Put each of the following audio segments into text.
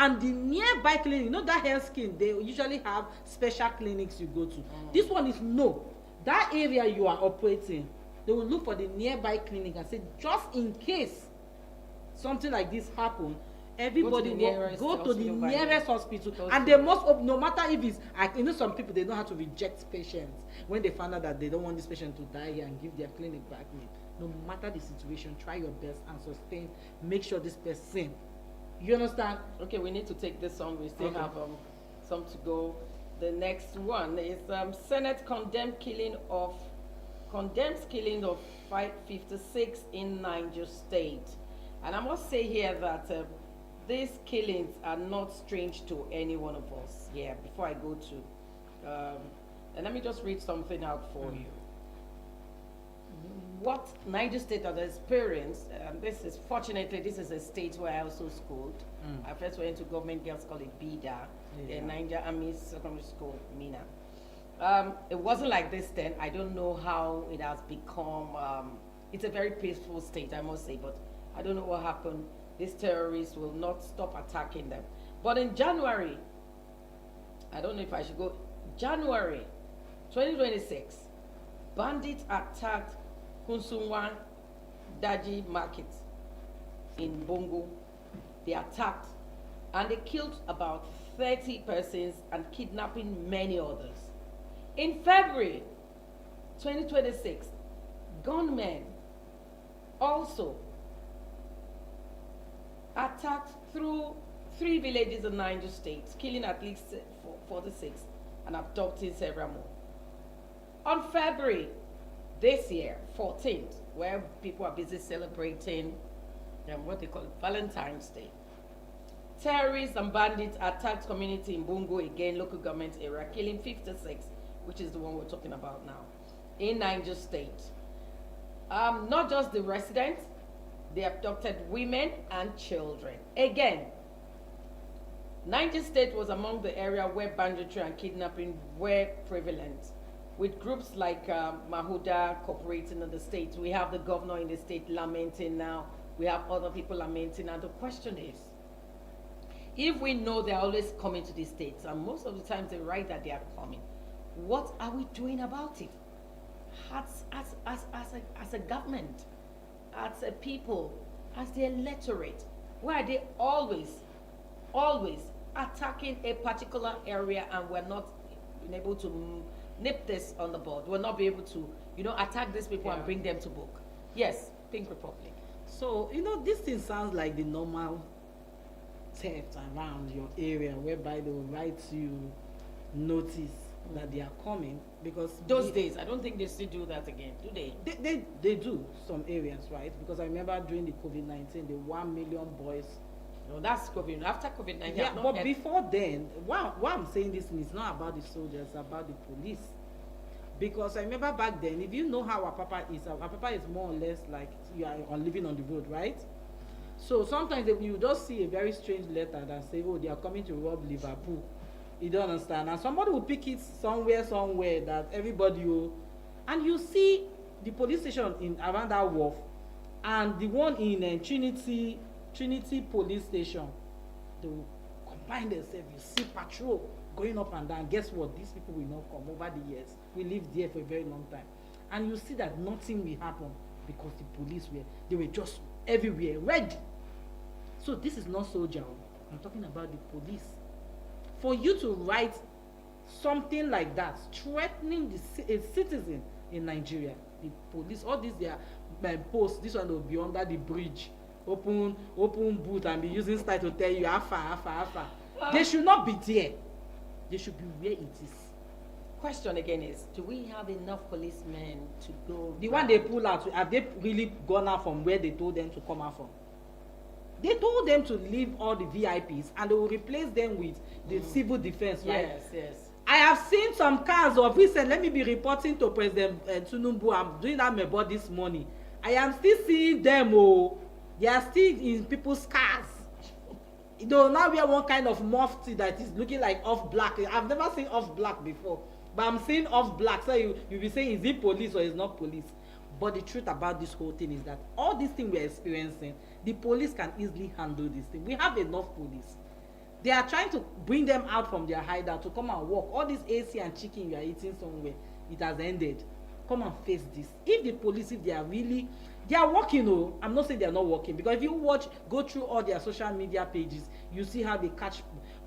And the nearby clinic, you know that health scheme, they usually have special clinics you go to. This one is no. That area you are operating, they will look for the nearby clinic and say, just in case something like this happen, everybody will go to the nearest hospital. And they must, no matter if it's, you know, some people, they know how to reject patients when they find out that they don't want this patient to die here and give their clinic back. No matter the situation, try your best and sustain. Make sure this person, you understand? Okay, we need to take this on. We still have some to go. The next one is Senate condemns killing of 556 in Niger State. And I must say here that these killings are not strange to any one of us. Yeah, before I go to, and let me just read something out for you. What Niger State has experienced, this is a state where I also schooled. I first went to government girls' college, BIDA, the Niger Army Secondary School, Mina. It wasn't like this then. I don't know how it has become. It's a very peaceful state, I must say, but I don't know what happened. These terrorists will not stop attacking them. But in January, I don't know if I should go, January 2026, bandits attacked Kunsunwan Daji Market in Bongo. They attacked and they killed about 30 persons and kidnapping many others. In February 2026, gunmen also attacked through 3 villages in Niger State, killing at least 46 and abducting several more. On February this year, 14th, where people are busy celebrating what they call Valentine's Day, terrorists and bandits attacked community in Bungo again, local government area, killing 56, which is the one we're talking about now, in Niger State. Not just the residents, they abducted women and children. Again, Niger State was among the area where banditry and kidnapping were prevalent, with groups like Mahuda cooperating in the state. We have the governor in the state lamenting now. We have other people lamenting. And the question is, if we know they're always coming to these states, and most of the times they write that they are coming, what are we doing about it? As a government, as a people, as the electorate, why are they always attacking a particular area and we're not able to nip this on the bud? We'll not be able to, attack these people and bring them to book. Yes, Pink Republic. So, this thing sounds like the normal theft around your area, whereby they will write you notice that they are coming, because those days, I don't think they still do that again, do they? They do some areas, right? Because I remember during the COVID-19, the 1 million boys. No, that's COVID. After COVID-19, yeah, but before then, why I'm saying this is not about the soldiers, it's about the police. Because I remember back then, if you know how our papa is more or less like you are living on the road, right? So sometimes you just see a very strange letter that say, oh, they are coming to rob Liverpool. You don't understand. And somebody will pick it somewhere that everybody will, and you see the police station in around that wharf and the one in Trinity police station, they will combine themselves. You see patrol going up and down. Guess what? These people will not come over the years. We lived there for a very long time. And you see that nothing will happen because the police were just everywhere, ready. So this is not soldier. I'm talking about the police. For you to write something like that, threatening a citizen in Nigeria, the police, all these their posts, this one will be under the bridge, open boot and be using style to tell you how far. They should not be there. They should be where it is. Question again is, do we have enough policemen to go? The one they pull out, have they really gone out from where they told them to come out from? They told them to leave all the VIPs and they will replace them with the civil defense, right? Yes. I have seen some cars of recent. Let me be reporting to President Tinubu. I'm doing that about this morning. I am still seeing them. Oh, they are still in people's cars. They will now wear one kind of mufti that is looking like off black. I've never seen off black before, but I'm seeing off black. So you'll be saying, is it police or is not police? But the truth about this whole thing is that all these things we're experiencing, the police can easily handle this thing. We have enough police. They are trying to bring them out from their hideout to come and work. All this AC and chicken you are eating somewhere, it has ended. Come and face this. If the police, if they are really, they are working. Oh, I'm not saying they are not working, because if you go through all their social media pages, you see how they catch.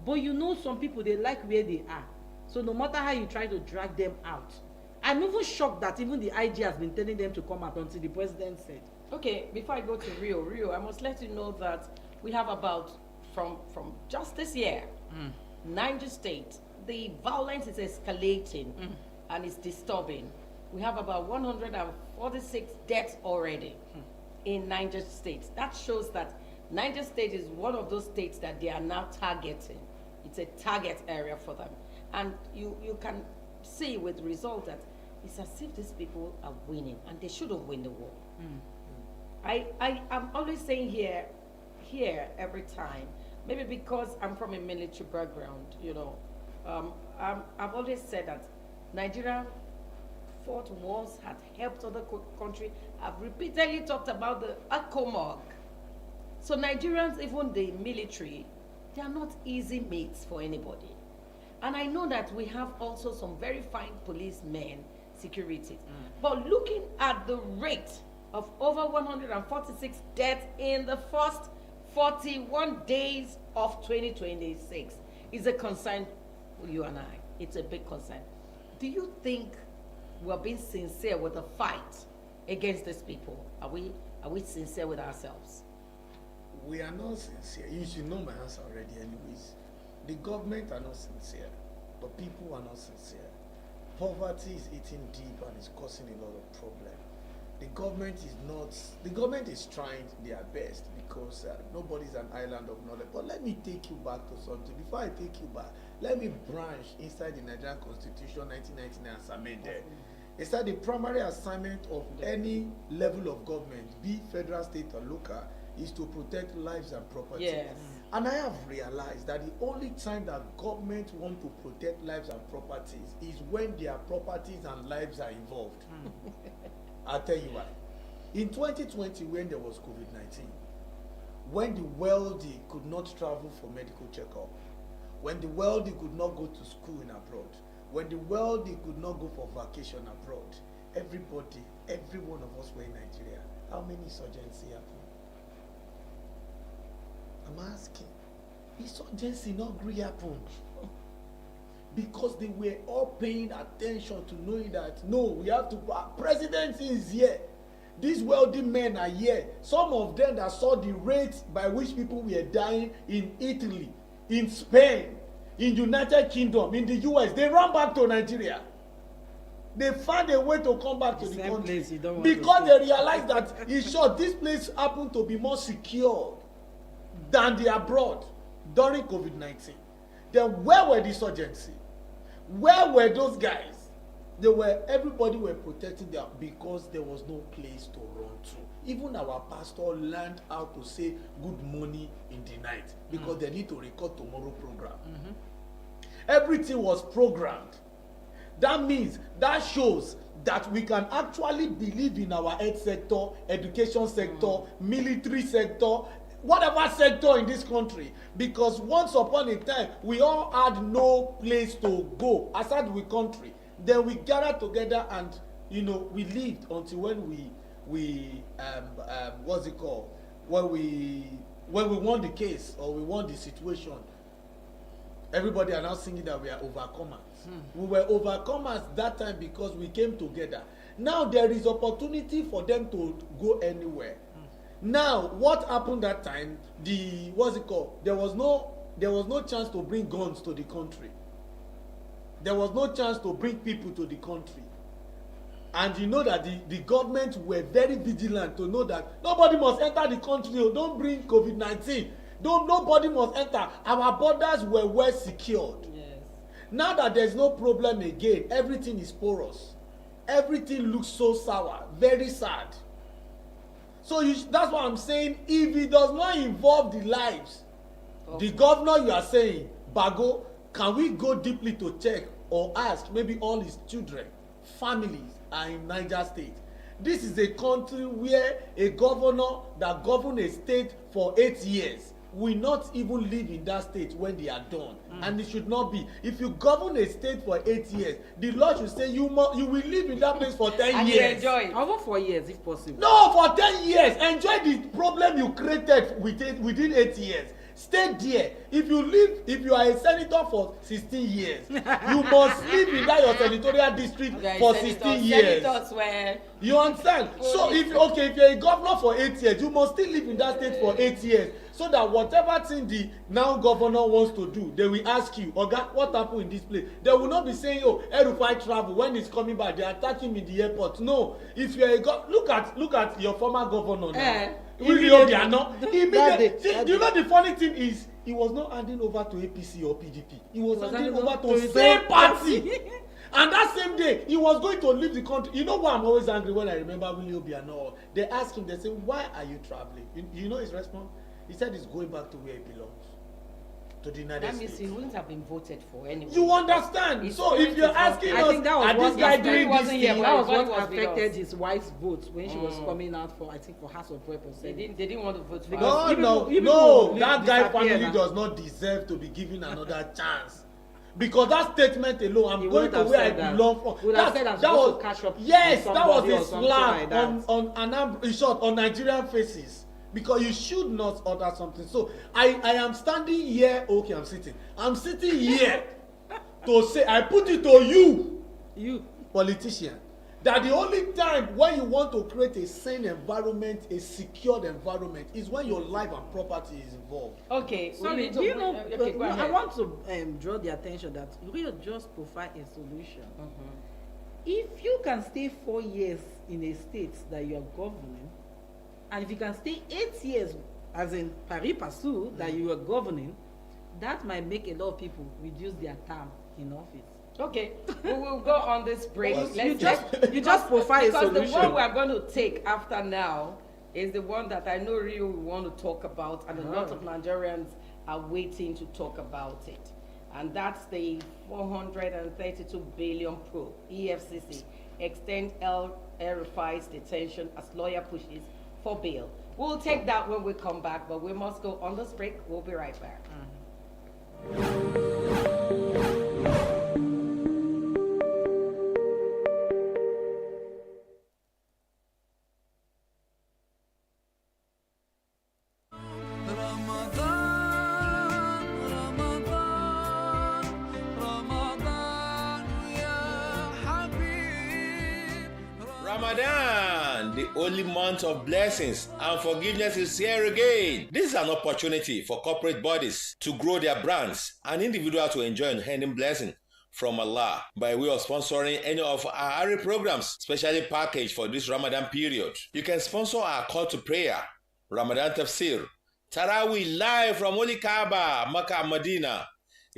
But you know, some people, they like where they are. So no matter how you try to drag them out, I'm even shocked that even the IG has been telling them to come out until the president said. Okay, before I go to Rio, I must let you know that we have about, from just this year, Niger State, the violence is escalating and it's disturbing. We have about 146 deaths already in Niger State. That shows that Niger State is one of those states that they are now targeting. It's a target area for them. And you can see with the result that it's as if these people are winning, and they shouldn't win the war. I'm always saying here every time, maybe because I'm from a military background, you know, I've always said that Nigeria fought wars, had helped other countries. I've repeatedly talked about the ACOMOG. So Nigerians, even the military, they are not easy mates for anybody. And I know that we have also some very fine policemen, security. But looking at the rate of over 146 deaths in the first 41 days of 2026 is a concern for you and I. It's a big concern. Do you think we're being sincere with the fight against these people? Are we sincere with ourselves? We are not sincere. You should know my answer already anyways. The government are not sincere. The people are not sincere. Poverty is eating deep and is causing a lot of problem. The government is trying their best, because nobody's an island of knowledge. But let me take you back to something. Before I take you back, let me branch inside the Nigerian Constitution 1999 as amended. It said the primary assignment of any level of government, be federal, state, or local, is to protect lives and property. Yes. And I have realized that the only time that government want to protect lives and properties is when their properties and lives are involved. I'll tell you why. In 2020, when there was COVID-19, when the wealthy could not travel for medical checkup, when the wealthy could not go to school in abroad, when the wealthy could not go for vacation abroad, everybody, every one of us were in Nigeria. How many insurgency happened? I'm asking. Insurgency not really happened. Because they were all paying attention to knowing that, no, we have to, presidency is here. These wealthy men are here. Some of them that saw the rate by which people were dying in Italy, in Spain, in United Kingdom, in the US, they ran back to Nigeria. They found a way to come back to the country because they realized that, in short, this place happened to be more secure than the abroad during COVID-19. Then where were the insurgency? Where were those guys? Everybody were protecting them because there was no place to run to. Even our pastor learned how to say good morning in the night because they need to record tomorrow program. Everything was programmed. That means, that shows that we can actually believe in our health sector, education sector, military sector, whatever sector in this country, because once upon a time we all had no place to go aside the country. Then we gathered together and we lived until when we what's it called, when we won the case or we won the situation. Everybody are now singing that we are overcomers. We were overcomers that time because we came together. Now there is opportunity for them to go anywhere. Now, what happened that time? What's it called? There was no chance to bring guns to the country. There was no chance to bring people to the country. And you know that the government were very vigilant to know that nobody must enter the country. Don't bring COVID-19. Nobody must enter. Our borders were well secured. Yes. Now that there's no problem again, everything is porous. Everything looks so sour, very sad. So that's what I'm saying. If it does not involve the lives, the governor, you are saying, Bago, can we go deeply to check or ask maybe all his children, families are in Niger State? This is a country where a governor that governed a state for 8 years will not even live in that state when they are done. And it should not be. If you govern a state for 8 years, the law should say you will live in that place for 10 and years. you enjoy it. Over 4 years if possible. No, for 10 years. Enjoy the problem you created within 8 years. Stay there. If you are a senator for 16 years, you must live in that your senatorial district for 16 years. Senators were. You understand? So if you're a governor for 8 years, you must still live in that state for 8 years, so that whatever thing the now governor wants to do, they will ask you, Oga, what happened in this place? They will not be saying, oh, El-Rufai travel, when he's coming back, they attack him in the airport. No. If you're look at your former governor now. Immediately. Do you know the funny thing is, he was not handing over to APC or PDP. He was handing over to the same party. And that same day, he was going to leave the country. You know why I'm always angry when I remember Willie Obiano? They asked him, they say, why are you traveling? You know his response? He said he's going back to where he belongs. To the United States. That means he wouldn't have been voted for anyway. You understand? So if you're asking us, this guy doing this thing, that was what was affected his wife's vote when she was coming out for, I think, for House of Rep or They something. didn't want to vote for No, that guy family does not deserve to be given another chance. Because that statement alone, I'm going to where I belong from. That was catch up. Yes, that was a slang slap on Nigerian faces. Because you should not utter something. So I am standing here. Okay, I'm sitting. I'm sitting here to say, I put it to you politician, that the only time when you want to create a sane environment, a secured environment, is when your life and property is involved. Okay, sorry, do you know? Okay, go ahead. I want to draw the attention that we just provide a solution. If you can stay 4 years in a state that you are governing, and if you can stay 8 years, as in pari passu, that you are governing, that might make a lot of people reduce their term in office. Okay, we will go on this break. You just provide a solution. Because the one we are going to take after now is the one that I know Rio will want to talk about, and a lot of Nigerians are waiting to talk about it. And that's the 432 billion probe. EFCC extend El-Rufai's detention as lawyer pushes for bail. We'll take that when we come back, but we must go on this break. We'll be right back. Ramadan, the only month of blessings and forgiveness, is here again. This is an opportunity for corporate bodies to grow their brands and individuals to enjoy unending blessing from Allah by way of sponsoring any of our ARI programs, specially packaged for this Ramadan period. You can sponsor our call to prayer, Ramadan Tafsir, Taraweeh live from Holy Kaaba, Makkah and Medina,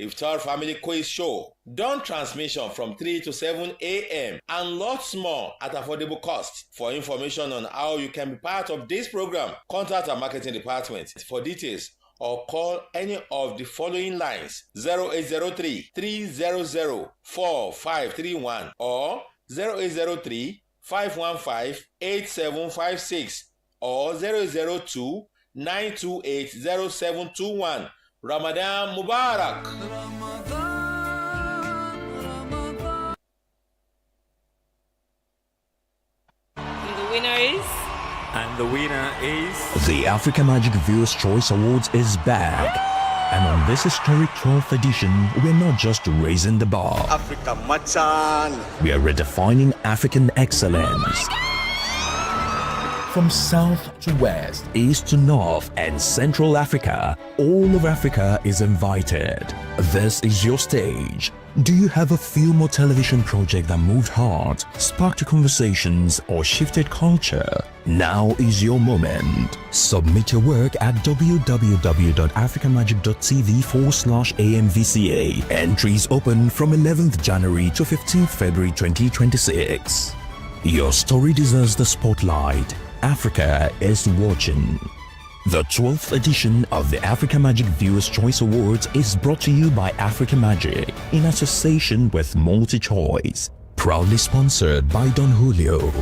Iftar Family Quiz Show, Dawn Transmission from 3 to 7 a.m. and lots more at affordable cost. For information on how you can be part of this program, contact our marketing department for details or call any of the following lines: 0803-300-4531 or 0803-515-8756 or 002-928-0721. Ramadan Mubarak. And the winner is... The Africa Magic Viewers Choice Awards is back. And on this historic 12th edition, we're not just raising the bar. Africa Machan. We are redefining African excellence. From south to west, east to north, and Central Africa, all of Africa is invited. This is your stage. Do you have a film or television project that moved heart, sparked conversations, or shifted culture? Now is your moment. Submit your work at www.africamagic.tv/AMVCA. Entries open from 11th January to 15th February 2026. Your story deserves the spotlight. Africa is watching. The 12th edition of the Africa Magic Viewers Choice Awards is brought to you by Africa Magic in association with MultiChoice. Proudly sponsored by Don Julio.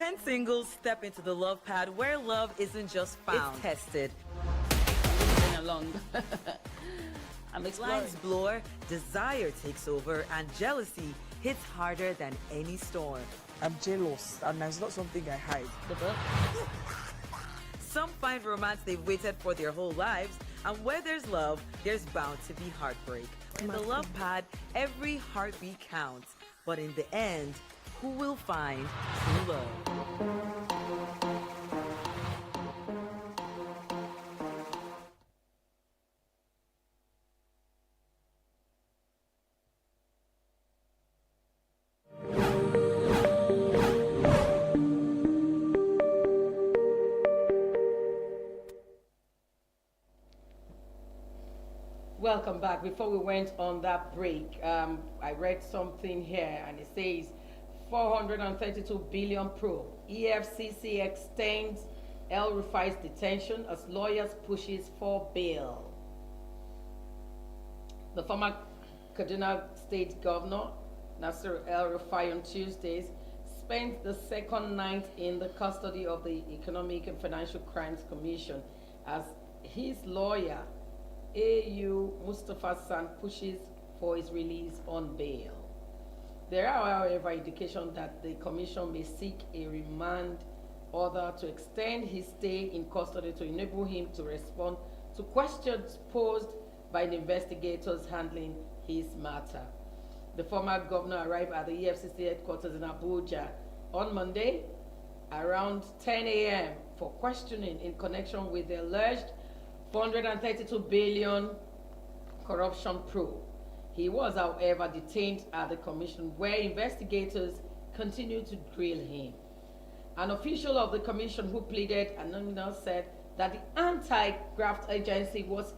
10 singles step into the love pad where love isn't just found, it's tested. Moving along. I'm exploring. Lines blur, desire takes over, and jealousy hits harder than any storm. I'm jealous, and that's not something I hide. The book. Some find romance they've waited for their whole lives, and where there's love, there's bound to be heartbreak. In the love pad, every heartbeat counts, but in the end, who will find true love? Welcome back. Before we went on that break, I read something here and it says 432 billion probe. EFCC extends El Rufai's detention as lawyers pushes for bail. The former Kaduna State Governor, Nasir El Rufai, on Tuesdays spent the second night in the custody of the Economic and Financial Crimes Commission as his lawyer, AU Mustafa San, pushes for his release on bail. There are, however, indications that the commission may seek a remand order to extend his stay in custody to enable him to respond to questions posed by the investigators handling his matter. The former governor arrived at the EFCC headquarters in Abuja on Monday around 10 a.m. for questioning in connection with the alleged 432 billion corruption probe. He was, however, detained at the commission where investigators continued to grill him. An official of the commission who pleaded anonymous said that the anti-graft agency was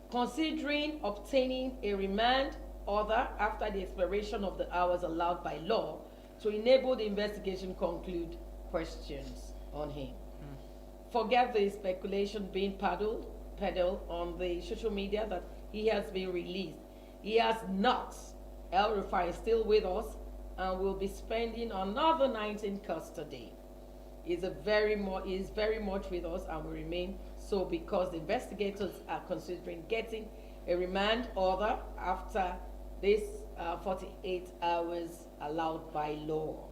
considering obtaining a remand order after the expiration of the hours allowed by law to enable the investigation conclude questions on him. Forget the speculation being peddled on the social media that he has been released. He has not. El Rufai is still with us and will be spending another night in custody. He is very much with us and will remain so because the investigators are considering getting a remand order after this 48 hours allowed by law.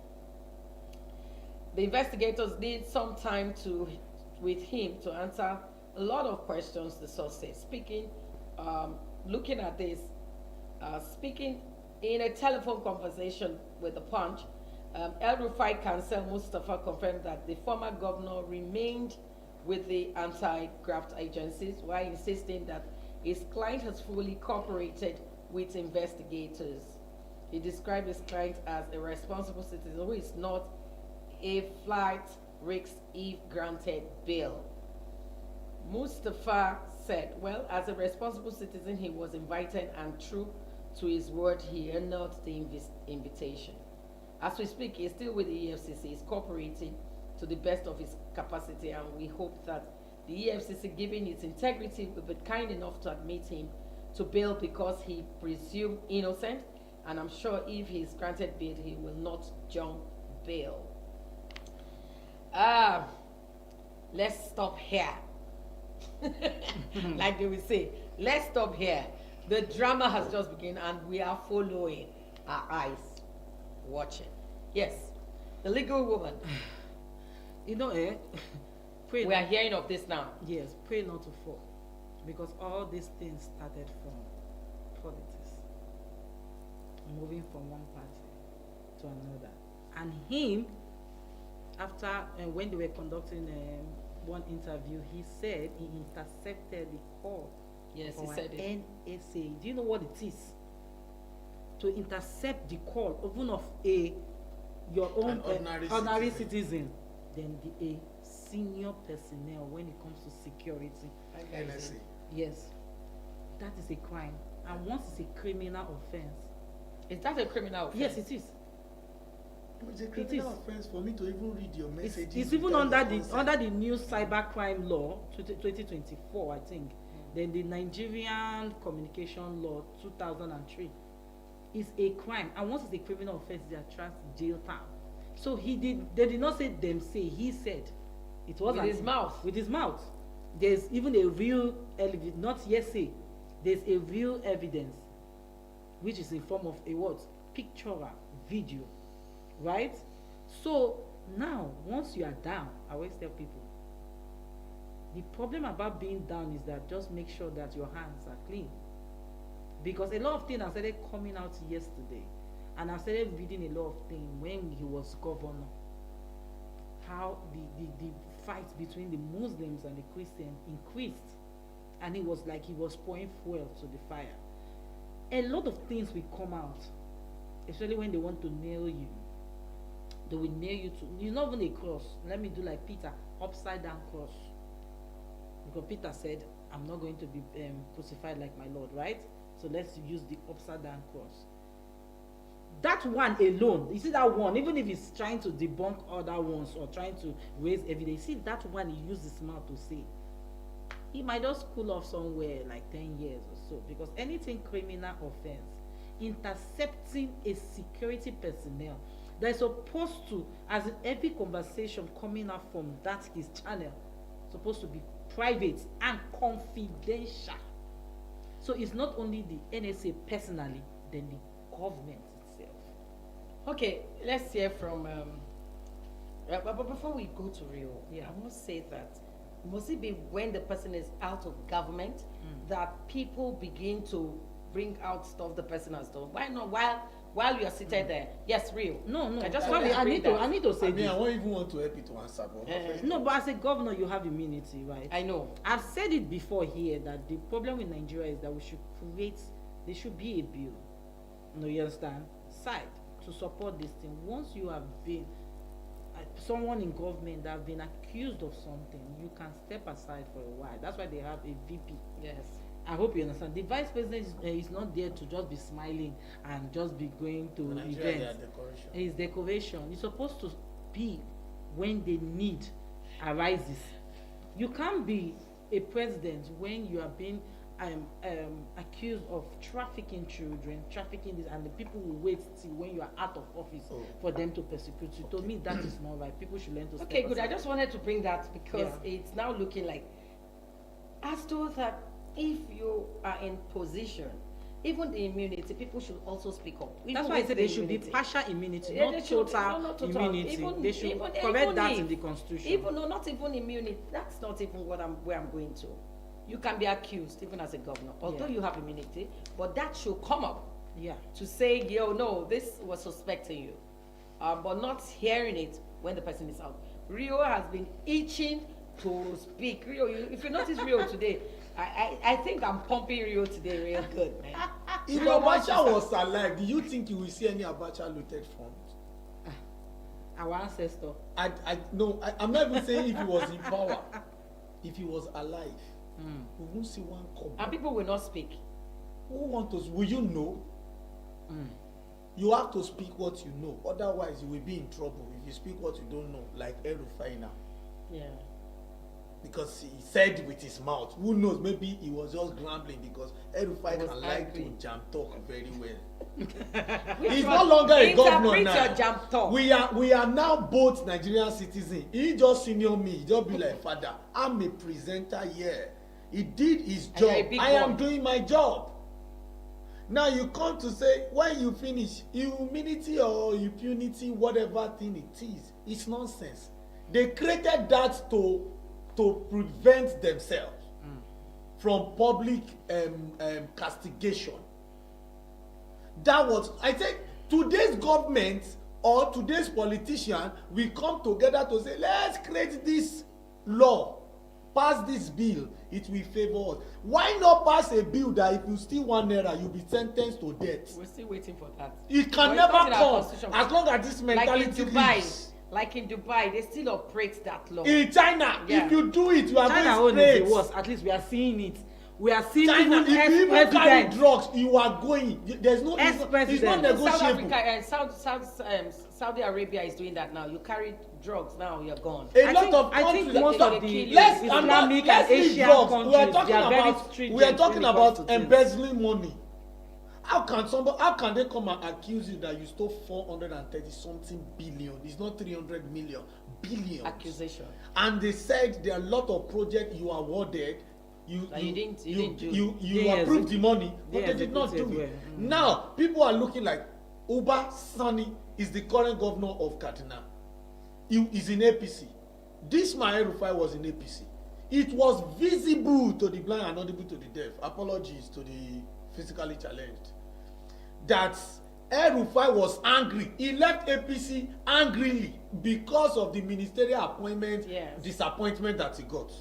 The investigators need some time with him to answer a lot of questions, the source says. Looking at this, speaking in a telephone conversation with the Punch, El Rufai counsel Mustafa confirmed that the former governor remained with the anti-graft agencies while insisting that his client has fully cooperated with investigators. He described his client as a responsible citizen who is not a flight risk if granted bail. Mustafa said, well, as a responsible citizen, he was invited and true to his word, he honored the invitation. As we speak, he's still with the EFCC, he's cooperating to the best of his capacity, and we hope that the EFCC, given its integrity, will be kind enough to admit him to bail because he presumed innocent, and I'm sure if he's granted bail, he will not jump bail. Let's stop here. Like they will say, let's stop here. The drama has just begun and we are following our eyes, watching. Yes, the legal woman. You know, pray we are hearing of this now. Yes, pray not to fall, because all these things started from politics, moving from one party to another. And him, after when they were conducting one interview, he said he intercepted the call. Yes, he said it. NSA. Do you know what it is? To intercept the call, even of your own ordinary citizen, then a senior personnel when it comes to security. NSA. Yes, that is a crime, and once it's a criminal offense. Is that a criminal offense? Yes, it is. It's a criminal offense for me to even read your messages. It's even under the new cybercrime law 2024, I think. Then the Nigerian Communication Law 2003 is a crime, and once it's a criminal offense, it attracts jail time. So he did. They did not say them say. He said, it was With his mouth. With his mouth. There's even a real evidence, not hearsay. There's a real evidence, which is in form of a what? Pictorial video, right? So now, once you are down, I always tell people, the problem about being down is that just make sure that your hands are clean. Because a lot of things have started coming out yesterday, and I started reading a lot of things when he was governor. How the fight between the Muslims and the Christians increased, and it was like he was pouring fuel to the fire. A lot of things will come out, especially when they want to nail you. They will nail you to, it's not even a cross. Let me do like Peter, upside down cross. Because Peter said, I'm not going to be crucified like my Lord, right? So let's use the upside down cross. That one alone, you see that one, even if he's trying to debunk other ones or trying to raise evidence, see that one he used his mouth to say, he might just cool off somewhere like 10 years or so. Because anything criminal offense, intercepting a security personnel, they're supposed to, as in every conversation coming out from that his channel, supposed to be private and confidential. So it's not only the NSA personally, then the government itself. Okay, let's hear from. But before we go to Rio, I must say that must it be when the person is out of government that people begin to bring out stuff the person has done? Why not while you are seated there? Yes, Rio. No. I just I need to say this. I won't even want to help you to answer. But no, but as a governor, you have immunity, right? I know. I've said it before here that the problem with Nigeria is that we should create, there should be a bill, you understand, side to support this thing. Once you have been someone in government that have been accused of something, you can step aside for a while. That's why they have a VP. Yes. I hope you understand. The vice president is not there to just be smiling and just be going to events. It's decoration. It's supposed to be when the need arises. You can't be a president when you are being accused of trafficking children, trafficking this, and the people will wait till when you are out of office for them to persecute you. To me, that is not right. People should learn to. Okay, good. I just wanted to bring that because it's now looking like, as to that, if you are in position, even the immunity, people should also speak up. That's why I said there should be partial immunity, not total immunity. They should correct that in the constitution. Even no, not even immunity. That's not even where I'm going to. You can be accused even as a governor, although you have immunity, but that should come up. To say, no, this was suspecting you, but not hearing it when the person is out. Rio has been itching to speak. Rio, if you notice Rio today, I think I'm pumping Rio today real good, man. If Abacha was alive, do you think you will see any Abacha looted funds? Our ancestor. I'm not even saying if he was in power. If he was alive, we won't see one kobo. And people will not speak. Who want to? Will you know? You have to speak what you know. Otherwise, you will be in trouble if you speak what you don't know, like El-Rufai now. Yeah. Because he said with his mouth. Who knows? Maybe he was just grumbling because El-Rufai can like to jam talk very well. He's no longer a governor now. Your jam talk. We are now both Nigerian citizens. He just senior me. He just be like, Father, I'm a presenter here. He did his job. I am doing my job. Now you come to say when you finish, immunity or impunity, whatever thing it is, it's nonsense. They created that to prevent themselves from public castigation. That was, I think, today's government or today's politician will come together to say, let's create this law, pass this bill, it will favor us. Why not pass a bill that if you steal 1 naira, you'll be sentenced to death? We're still waiting for that. It can never come as long as this mentality lives. Like in Dubai, they still operate that law. In China, if you do it, you are going straight. China is the worst. At least we are seeing it. We are seeing China, even if you even carry drugs, you are going. There's no. It's not negotiable. South Africa, Saudi Arabia is doing that now. You carry drugs now, you're gone. A lot of countries. I think most of the Islamic and Asian countries, they are very strict. We are talking about embezzling money. How can they come and accuse you that you stole 430 something billion? It's not 300 million, billions. Accusation. And they said there are a lot of projects you awarded. You approved the money, but they did not do it. Now people are looking like Uba Sani is the current governor of Kaduna. He is in APC. This Maher Rufai was in APC. It was visible to the blind and audible to the deaf. Apologies to the physically challenged. That El-Rufai was angry. He left APC angrily because of the ministerial appointment disappointment that he got.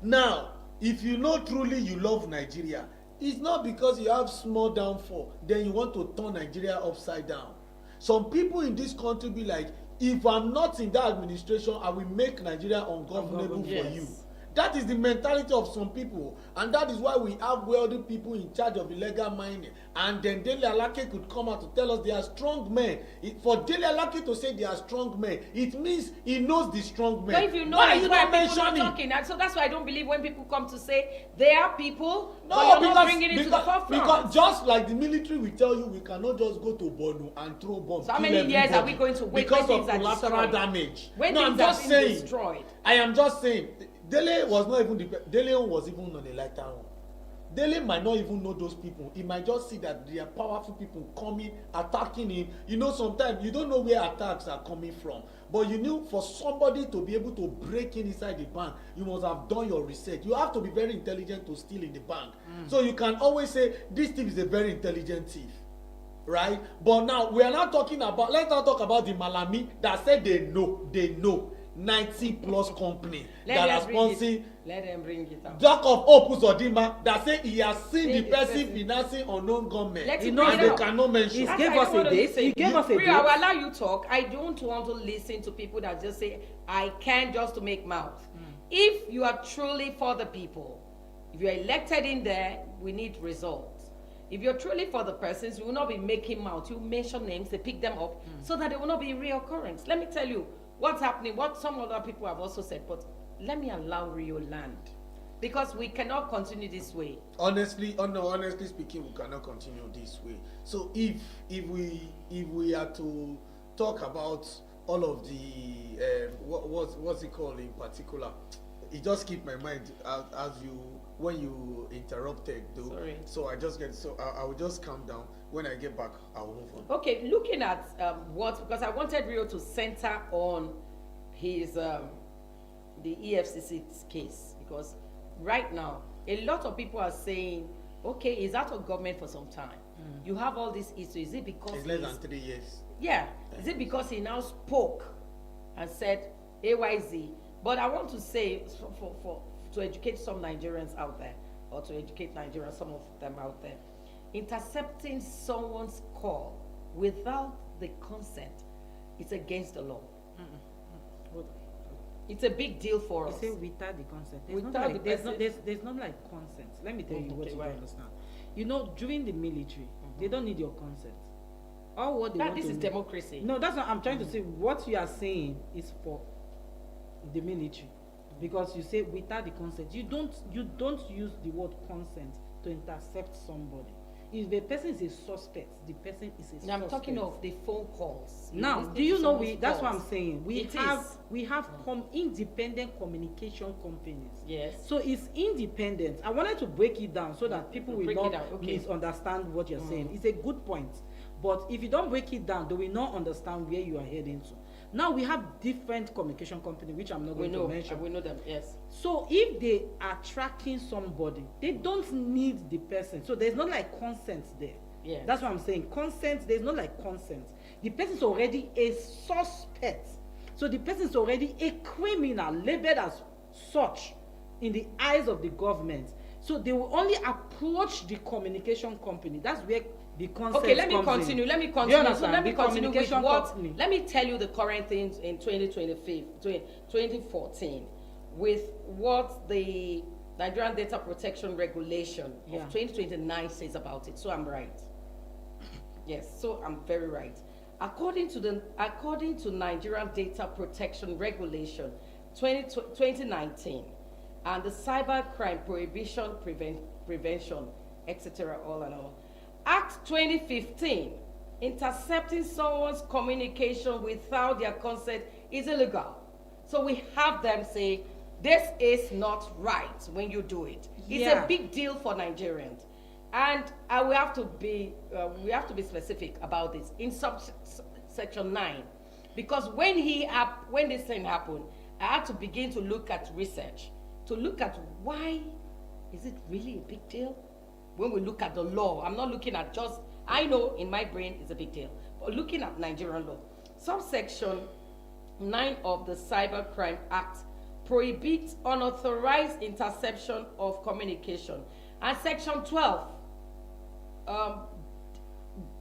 Now, if you know truly you love Nigeria, it's not because you have small downfall, then you want to turn Nigeria upside down. Some people in this country be like, if I'm not in that administration, I will make Nigeria ungovernable for you. That is the mentality of some people, and that is why we have wealthy people in charge of illegal mining. And then Dele Alake could come out to tell us they are strong men. For Dele Alake to say they are strong men, it means he knows the strong men. But if you know, why are you not mentioning? Talking, and so that's why I don't believe when people come to say they are people. No, but you're not bringing it into the forefront. Because just like the military will tell you, we cannot just go to Borno and throw bombs. So how many years are we going to wait because when of things collateral are damage? When no, things I'm just saying. Destroyed. I am just saying. Dele was not even Dele was even on a lighter one. Dele might not even know those people. He might just see that there are powerful people coming, attacking him. You know, sometimes you don't know where attacks are coming from. But you knew for somebody to be able to break inside the bank, you must have done your research. You have to be very intelligent to steal in the bank. So you can always say, this thief is a very intelligent thief. Right? But now, we are not talking about, let's not talk about the Malami that said they know. 90 plus company that are sponsoring. Let them bring it out. Jack of Opus Odima that say he has seen the person financing unknown government. And they cannot mention. He gave us a date. He gave us a date. I will allow you talk. I don't want to listen to people that just say I can just to make mouth. If you are truly for the people, if you are elected in there, we need results. If you're truly for the persons, you will not be making mouth. You mention names, they pick them up so that they will not be reoccurrence. Let me tell you what's happening, what some other people have also said, but let me allow Rio land. Because we cannot continue this way. Honestly speaking, we cannot continue this way. So if we are to talk about all of the what's it called in particular, it just keep my mind when you interrupted though. Sorry. So I will just calm down. When I get back, I will move on. Okay, looking at because I wanted Rio to center on his the EFCC case, because right now a lot of people are saying, okay, he's out of government for some time. You have all these issues. Is it because it's less than 3 years? Yeah. Is it because he now spoke and said AYZ? But I want to say to educate some Nigerians out there, or to educate Nigerians, some of them out there, intercepting someone's call without the consent is against the law. It's a big deal for us. You say without the consent. There's not like consent. Let me tell you what you don't understand. You know, during the military, they don't need your consent. All what they want this to is know. Democracy. No, that's what I'm trying to say. What you are saying is for the military, because you say without the consent. You don't use the word consent to intercept somebody. If the person is a suspect, the person is a suspect. I'm talking of the phone calls. Now, do you know that's what I'm saying? We have independent communication companies. Yes. So it's independent. I wanted to break it down so that people will not misunderstand what you're saying. It's a good point. But if you don't break it down, they will not understand where you are heading to. Now we have different communication companies, which I'm not going to mention. We know them, yes. So if they are tracking somebody, they don't need the person. So there's not like consent there. Yes. That's what I'm saying. Consent, there's not like consent. The person is already a suspect. So the person is already a criminal, labeled as such in the eyes of the government. So they will only approach the communication company. That's where the consent. Okay, let me continue. So let me continue with what. Company. Let me tell you the current things in 2014 with what the Nigerian Data Protection Regulation of 2029 says about it. So I'm right. Yes, so I'm very right. According to Nigerian Data Protection Regulation 2019 and the Cybercrime Prohibition, Prevention, etc., all and all, Act 2015, intercepting someone's communication without their consent is illegal. So we have them say, this is not right when you do it. It's Yeah. a big deal for Nigerians. And we have to be specific about this in section 9, because when this thing happened, I had to begin to look at research, to look at why is it really a big deal. When we look at the law, I'm not looking at just, I know in my brain it's a big deal, but looking at Nigerian law, subsection 9 of the Cybercrime Act prohibits unauthorized interception of communication, and section 12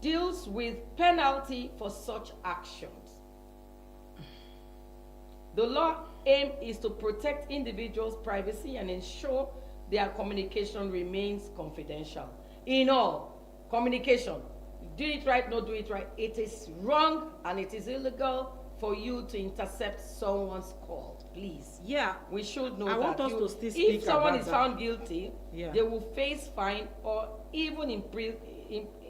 deals with penalty for such actions. The law aim is to protect individuals' privacy and ensure their communication remains confidential. In all, communication, do it right, not do it right, it is wrong and it is illegal for you to intercept someone's call. Please. Yeah. We should know I that. want us to still speak if someone about is that. found guilty, Yeah. they will face fine or even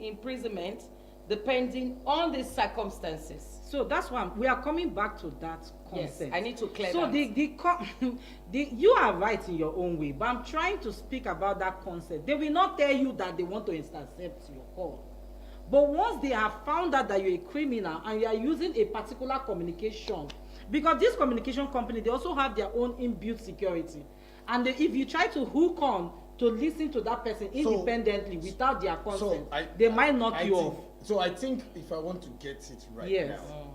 imprisonment depending on the circumstances. So that's why we are coming back to that Yes, concept. I need to clear so that. you are right in your own way, but I'm trying to speak about that concept. They will not tell you that they want to intercept your call. But once they have found out that you're a criminal and you are using a particular communication, because this communication company, they also have their own inbuilt security. And if you try to hook on to listen to that person independently without their consent, they might knock you off. So I think if I want to get it right Yes. now,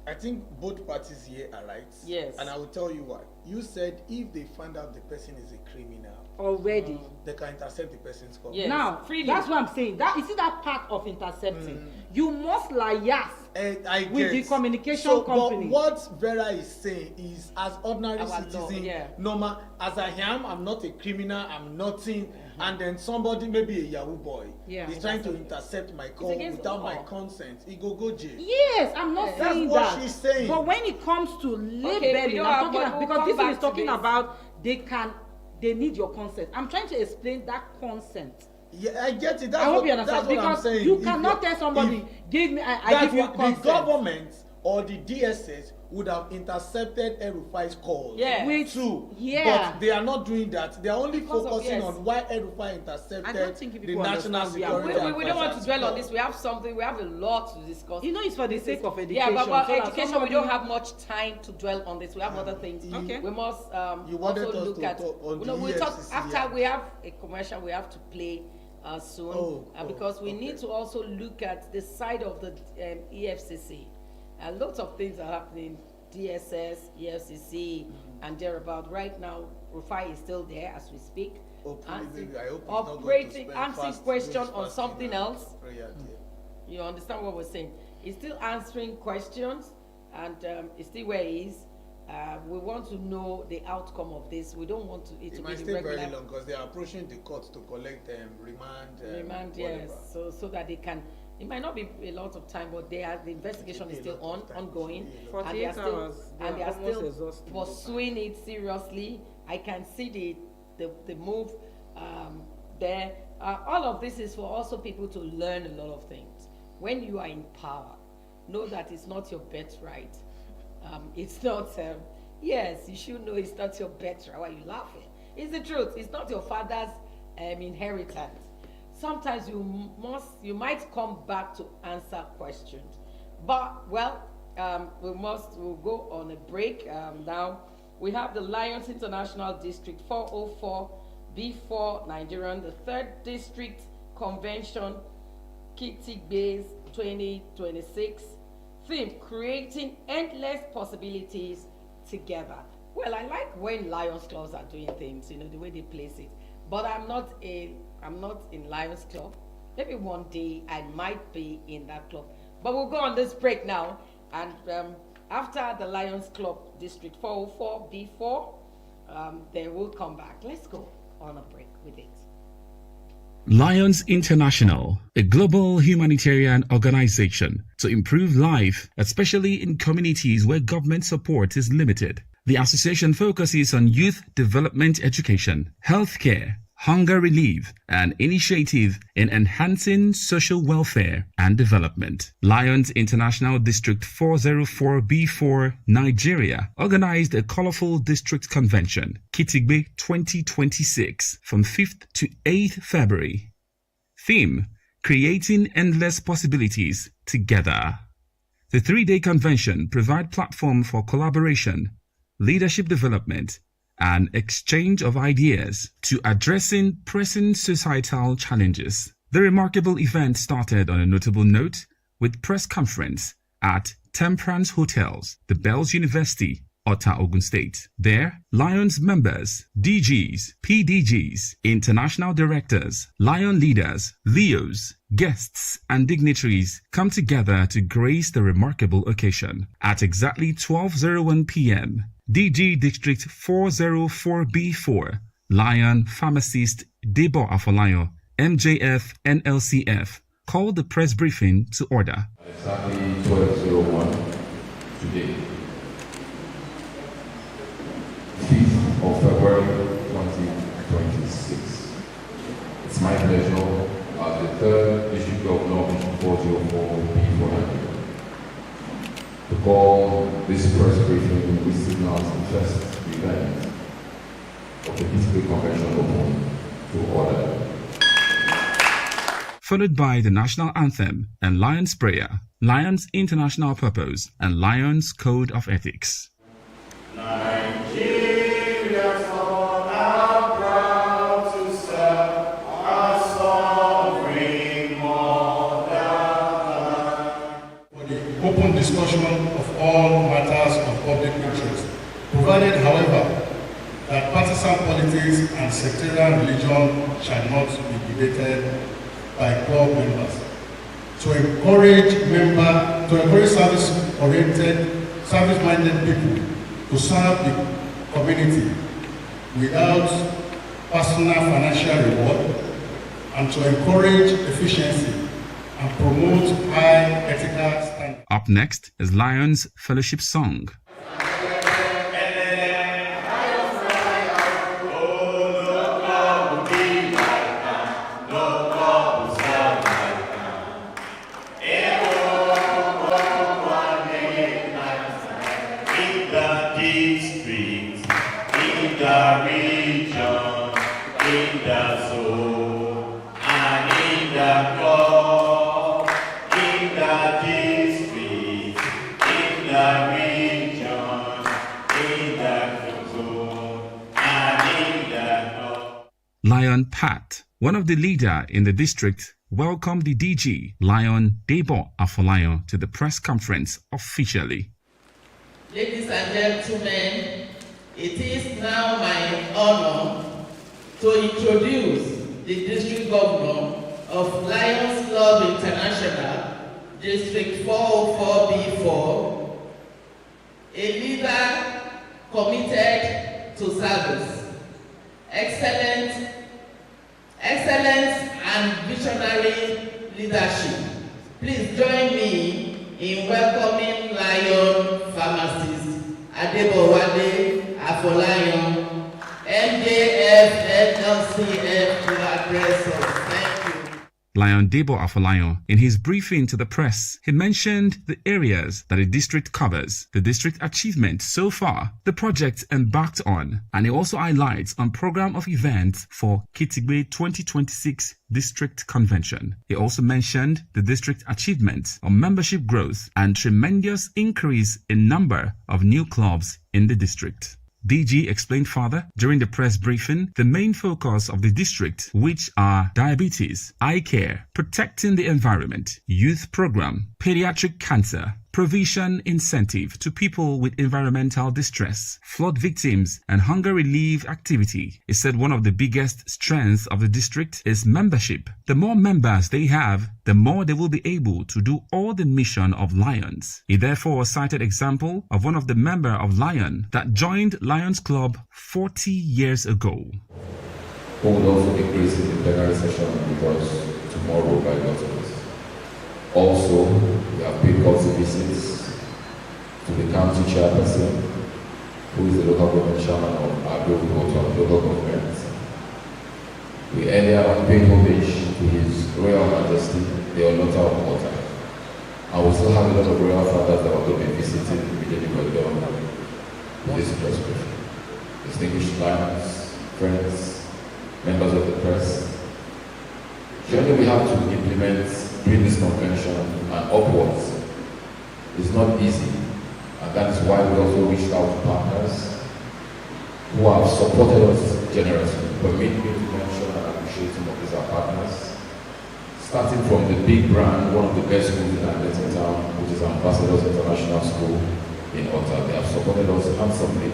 I think both parties here are right. Yes. And I will tell you why. You said if they find out the person is a criminal, Already. they can intercept the person's call. Yes. Now, freely. that's what I'm saying. That you see that part of intercepting. You must liaise And I with get. the communication so, company. But what Vera is saying is, as ordinary Our law, citizen, yeah. normal as I am, I'm not a criminal, I'm nothing. And then somebody, maybe a Yahoo boy, Yeah. is trying to intercept my call against without the my law. consent. He go jail. Yes, I'm not That's saying what that. she's saying. But when it comes to we labeling, don't I'm have- talking we'll about, because come this one back is to talking this. about they need your consent. I'm trying to explain that consent. Yeah, I get it. That's I hope what, you understand, that's what I'm because saying. you If cannot you're- tell somebody, if give me, I that give you the consent. government or the DSS would have intercepted El-Rufai's calls Yeah. too. Yeah. But they are not doing that. They are only Because of- focusing yes. on why El-Rufai intercepted I don't think the people national understand we are- security. We don't want to advisor's dwell on call. this. We have a lot to discuss. You know, it's for the This sake is- of education. Yeah, but so that education, we somebody- don't have much time to dwell on this. We have other things. Okay. We must You wanted also us look to at. talk on the We'll talk EFCC, after yeah. we have a commercial. We have to play soon because we need to also look at the side of the EFCC. Lots of things are happening. DSS, EFCC, and thereabout. Right now, Rufai is still there as we speak. Hopefully, maybe I hope he's not going to operating, spend answering fast question days on fasting something and else. prayer there. You understand what we're saying? He's still answering questions, and he's still where he is. We want to know the outcome of this. We don't want it It to might be stay the regular very long because they are approaching the court to collect remand. remand. whatever. Yes, so that they can. It might not be a lot of time, but the investigation is still ongoing, and they 48 are still hours, they are almost still exhausted. pursuing it seriously. I can see the move there. All of this is for also people to learn a lot of things. When you are in power, know that it's not your birthright. It's not. Yes, you should know it's not your birthright. Why are you laughing? It's the truth. It's not your father's inheritance. Sometimes you might come back to answer questions, but we'll go on a break now. We have the Lions International District 404 B4 Nigerian, the 3rd District Convention, Kitty Base 2026. Theme: creating endless possibilities together. Well, I like when Lions clubs are doing things, the way they place it. But I'm not in Lions Club. Maybe one day I might be in that club. But we'll go on this break now. And after the Lions Club District 404 B4, then we'll come back. Let's go on a break with it. Lions International, a global humanitarian organization to improve life, especially in communities where government support is limited. The association focuses on youth development education, healthcare, hunger relief, and initiative in enhancing social welfare and development. Lions International District 404B4 Nigeria organized a colorful district convention, Kitigbe 2026, from 5th to 8th February. Theme: Creating Endless Possibilities Together. The three-day convention provides platform for collaboration, leadership development, and exchange of ideas to addressing pressing societal challenges. The remarkable event started on a notable note with press conference at Temperance Hotels, the Bells University, Ota, Ogun State. There, Lions members, DGs, PDGs, international directors, Lion leaders, Leos, guests, and dignitaries come together to grace the remarkable occasion. At exactly 12:01 p.m., DG District 404B4, Lion pharmacist Debo Afolayo, MJF NLCF, called the press briefing to order. Exactly 12:01 today, 5th of February 2026. It's my pleasure as the third District Governor of 404B4 to call this press briefing, which signals the first event of the Kitigbe Convention open to order. Followed by the national anthem and Lions Prayer, Lions International Purpose, and Lions Code of Ethics. Nigeria's all are proud to serve our sovereign motherland. For the open discussion of all matters of public interest, provided, however, that partisan politics and sectarian religion shall not be debated by club members. To encourage service-oriented, service-minded people to serve the community without personal financial reward, and to encourage efficiency and promote high ethical standards. Up next is Lions Fellowship Song. Lion Pat, one of the leaders in the district, welcomed the DG, Lion Debo Afolayo, to the press conference officially. Ladies and gentlemen, it is now my honor to introduce the District Governor of Lions Club International, District 404B4, a leader committed to service, excellence and visionary leadership. Please join me in welcoming Lion pharmacist Adebowale Afolayan, MJF NLCF, to address us. Thank you. Lion Debo Afolayan, in his briefing to the press, he mentioned the areas that the district covers, the district achievements so far, the projects embarked on, and he also highlights on program of events for Kitigbe 2026 District Convention. He also mentioned the district achievements on membership growth and tremendous increase in number of new clubs in the district. DG explained further during the press briefing the main focus of the district, which are diabetes, eye care, protecting the environment, youth program, pediatric cancer, provision incentive to people with environmental distress, flood victims, and hunger relief activity. He said one of the biggest strengths of the district is membership. The more members they have, the more they will be able to do all the mission of Lions. He therefore cited example of one of the member of Lion that joined Lions Club 40 years ago. We will also be increasing the plenary session because tomorrow by God's grace. Also, we have paid courtesy visits to the county chairperson, who is the local government chairman of our local government. we earlier paid homage to His Royal Majesty, the Olota of Malta. And we still have a lot of royal fathers that are going to be visiting immediately we're done with this press briefing. Distinguished clients, friends, members of the press. The journey we have to implement during this convention and upwards is not easy, and that is why we also reached out to partners who have supported us generously. Permit me to mention and appreciate some of these our partners. Starting from the big brand, one of the best schools in Atlanta town, which is Ambassadors International School in Ottawa. They have supported us handsomely,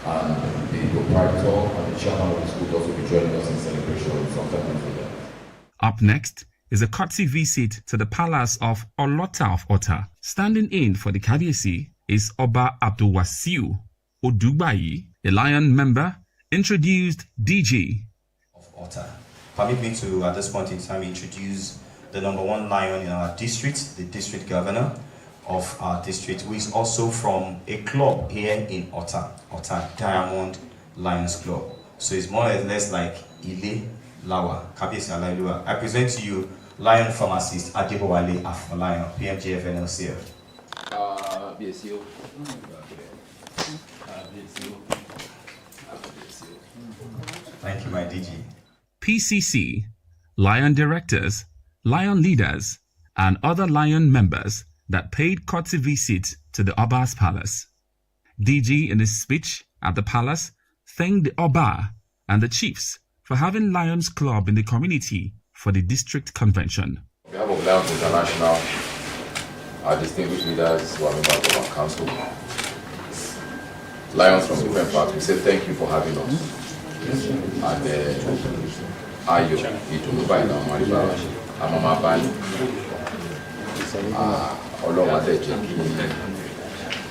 and the proprietor and the chairman of the school will also be joining us in celebration sometime after that. Up next is a courtesy visit to the palace of Olota of Otta. Standing in for the Kabiyesi is Oba Abdulwasiu Odugbayi, a Lion member, introduced DG of Otta. Permit me to, at this point in time, introduce the #1 lion in our district, the district governor of our district, who is also from a club here in Otta, Otta Diamond Lions Club. So it's more or less like Ile Lawa, Kabiyesi Alailua. I present to you Lion Pharmacist Adebowale Afolayan, PMGF NLCF. Thank you, my DG. PCC, Lion directors, Lion leaders, and other Lion members that paid courtesy visits to the Oba's palace. DG, in his speech at the palace, thanked the Oba and the chiefs for having Lions Club in the community for the district convention. On behalf of Lions International, our distinguished leaders who are members of our council, Lions from different parts, we say thank you for having us. And Ayo, Itunuba in our Maribara, Amama Bani, Oloma Deji,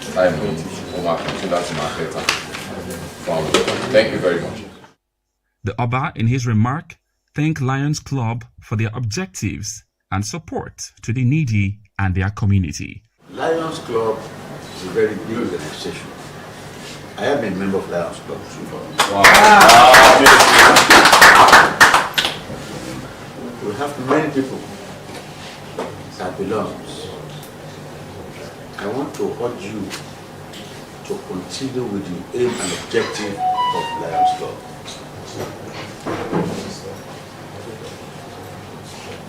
Simon, Oma Kutula Marketa. Thank you very much. The Oba, in his remark, thanked Lions Club for their objectives and support to the needy and their community. Lions Club is a very big organization. I am a member of Lions Club. Wow. We have many people that belongs. I want to urge you to continue with the aim and objective of Lions Club.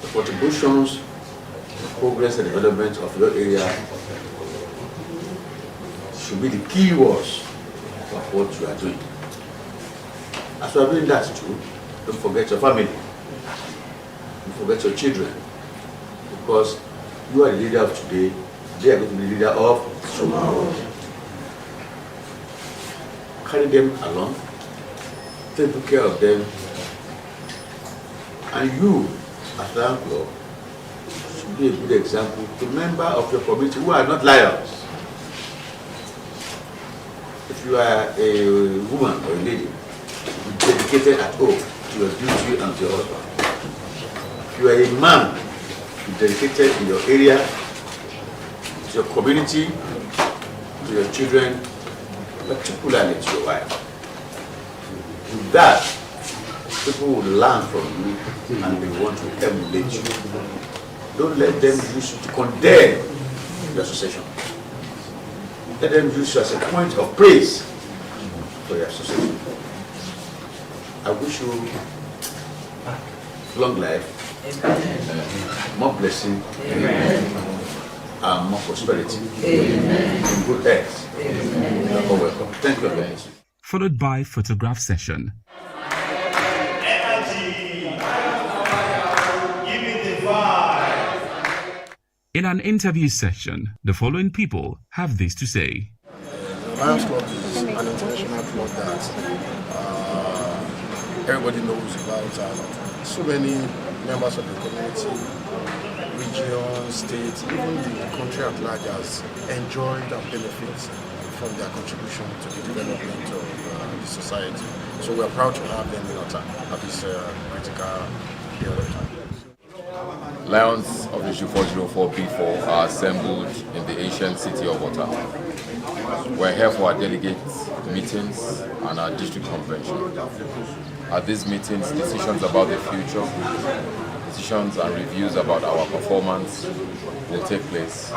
The contributions, the progress and development of your area should be the key words of what you are doing. As you are doing that too, don't forget your family. Don't forget your children. Because you are the leader of today, they are going to be the leader of tomorrow. Carry them along, take good care of them, and you, as Lion Club, should be a good example to members of your community who are not lions. If you are a woman or a lady, be dedicated at home to your duty and to your husband. If you are a man, be dedicated in your area, to your community, to your children, particularly to your wife. With that, people will learn from you and they want to emulate you. Don't let them use you to condemn the association. Let them use you as a point of praise for your association. I wish you long life, more blessing, and more prosperity, and good health. You're welcome. Thank you very much. Followed by photograph session. In an interview session, the following people have this to say. Lions Club is an international club that everybody knows about. So many members of the community, region, state, even the country at large has enjoyed and benefited from their contribution to the development of the society. So we are proud to have them in Otta at this critical period of time. Lions of the 404B4 are assembled in the ancient city of Otta. We're here for our delegate meetings and our district convention. At these meetings, decisions about the future, decisions and reviews about our performance will take place.